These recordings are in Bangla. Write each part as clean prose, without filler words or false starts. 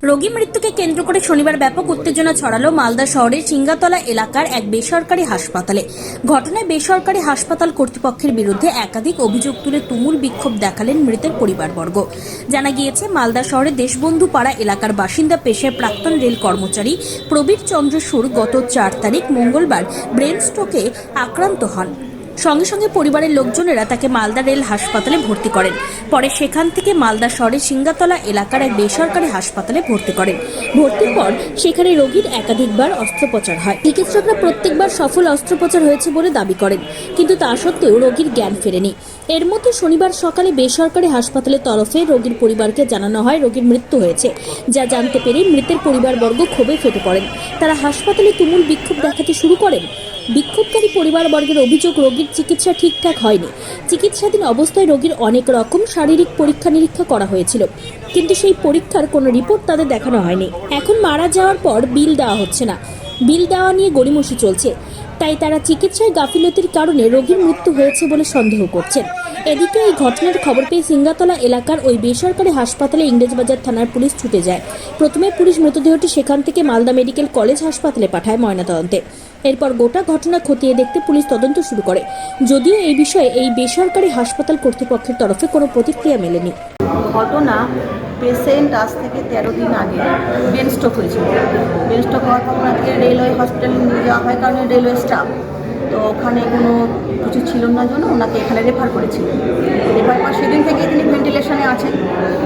রোগী মৃত্যুকে কেন্দ্র করে শনিবার ব্যাপক উত্তেজনা ছড়ালো মালদা শহরের সিঙ্গাতলা এলাকার এক বেসরকারি হাসপাতালে। ঘটনায় বেসরকারি হাসপাতাল কর্তৃপক্ষের বিরুদ্ধে একাধিক অভিযোগ তুলে তুমুল বিক্ষোভ দেখালেন মৃতের পরিবারবর্গ। জানা গিয়েছে, মালদা শহরের দেশবন্ধু পাড়া এলাকার বাসিন্দা পেশায় প্রাক্তন রেল কর্মচারী প্রবীর চন্দ্র সুর গত 4 তারিখ মঙ্গলবার ব্রেন স্ট্রোকে আক্রান্ত হন। সঙ্গে সঙ্গে পরিবারের লোকজনেরা তাকে মালদা রেল হাসপাতালে ভর্তি করেন। পরে সেখান থেকে মালদা শহরের সিঙ্গাতলা এলাকার এক বেসরকারি হাসপাতালে ভর্তি করেন। ভর্তির পর সেখানে রোগীর একাধিকবার অস্ত্রোপচার হয়। চিকিৎসকরা প্রত্যেকবার সফল অস্ত্রোপচার হয়েছে বলে দাবি করেন, কিন্তু তা সত্ত্বেও রোগীর জ্ঞান ফেরেনি। এর মধ্যে শনিবার সকালে বেসরকারি হাসপাতালের তরফে রোগীর পরিবারকে জানানো হয় রোগীর মৃত্যু হয়েছে। যা জানতে পেরে মৃতের পরিবারবর্গ ক্ষোভে ফেটে পড়েন। তারা হাসপাতালে তুমুল বিক্ষোভ দেখাতে শুরু করেন। বিক্ষোভকারী পরিবারবর্গের অভিযোগ, রোগীর চিকিৎসা ঠিকঠাক হয়নি। চিকিৎসাধীন অবস্থায় রোগীর অনেক রকম শারীরিক পরীক্ষা নিরীক্ষা করা হয়েছিল, কিন্তু সেই পরীক্ষার কোনো রিপোর্ট তাদের দেখানো হয়নি। এখন মারা যাওয়ার পর বিল দেওয়া হচ্ছে না। বিল দেওয়া নিয়ে গড়িমসি চলছে। তাই তারা চিকিৎসায় গাফিলতির কারণে রোগীর মৃত্যু হয়েছে বলে সন্দেহ করছেন। এদিকে এই ঘটনার খবর পেয়ে সিঙ্গাতলা এলাকার ওই বেসরকারি হাসপাতালে ইংরেজবাজার থানার পুলিশ ছুটে যায়। প্রথমে পুলিশ মৃতদেহটি সেখান থেকে মালদা মেডিকেল কলেজ হাসপাতালে পাঠায় ময়নাতদন্তে। এরপর গোটা ঘটনা খতিয়ে দেখতে পুলিশ তদন্ত শুরু করে। যদিও এই বিষয়ে এই বেসরকারি হাসপাতাল কর্তৃপক্ষের তরফে কোনো প্রতিক্রিয়া মেলেনি। ঘটনা, পেশেন্ট আজ থেকে 13 দিন আগে ব্রেন স্ট্রোক হয়েছিল। ব্রেন স্ট্রোক হওয়ার পর ওনাকে রেলওয়ে হসপিটালে নিয়ে যাওয়া হয়, কারণ রেলওয়ে স্টাফ তো ওখানে কোনো কিছু ছিল না জন্য ওনাকে এখানে রেফার করেছিল। রেফার পর সেদিন থেকে তিনি ভেন্টিলেশনে আছেন।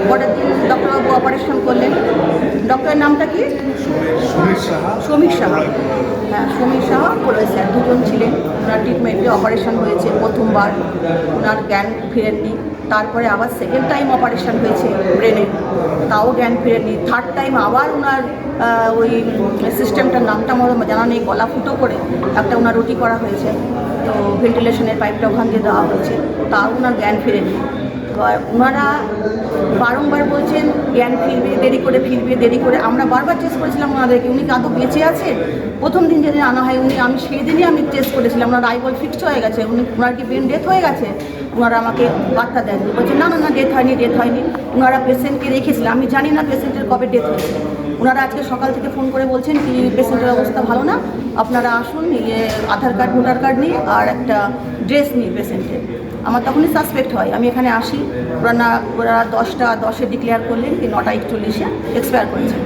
পরের দিন ডক্টরবাবু অপারেশন করলেন। ডক্টরের নামটা কি? সমীর সাহা। হ্যাঁ, সমীর সাহা করে স্যার দুজন ছিলেন। ওনার ট্রিটমেন্টে অপারেশন হয়েছে প্রথমবার, ওনার জ্ঞান ফিরেননি। তারপরে আবার সেকেন্ড টাইম অপারেশন হয়েছে ব্রেনের, তাও জ্ঞান ফিরেননি। থার্ড টাইম আবার ওনার ওই সিস্টেমটার নামটা আমার জানা নেই, গলা ফুটো করে একটা ওনার রুটি করা হয়েছে। তো ভেন্টিলেশনের পাইপটা ওখান দিয়ে দেওয়া হয়েছে, তাও ওনার জ্ঞান ফিরেনি। এবার ওনারা বারংবার বলছেন জ্ঞান ফিরবে, দেরি করে ফিরবে, দেরি করে। আমরা বারবার টেস্ট করেছিলাম ওনাদেরকে, উনি কাদু বেঁচে আছেন। প্রথম দিন যেদিন আনা হয় আমি সেই দিনই আমি টেস্ট করেছিলাম, ওনার আইবল ফিক্সড হয়ে গেছে, ওনার কি ব্রেন ডেথ হয়ে গেছে। ওনারা আমাকে বার্তা দেননি, বলছেন না না ডেথ হয়নি। ওনারা পেশেন্টকে রেখেছিলেন, আমি জানি না পেশেন্টের কবে ডেথ হয়েছে। ওনারা আজকে সকাল থেকে ফোন করে বলছেন কি পেশেন্টের অবস্থা ভালো না, আপনারা আসুন, আধার কার্ড ভোটার কার্ড নিয়ে আর একটা ড্রেস নিয়ে পেশেন্টের। আমার তখনই সাসপেক্ট হয়, আমি এখানে আসি। ওরা 10টা 10-এ ডিক্লেয়ার করলেন কি 9টা 41-এ এক্সপায়ার করেছে।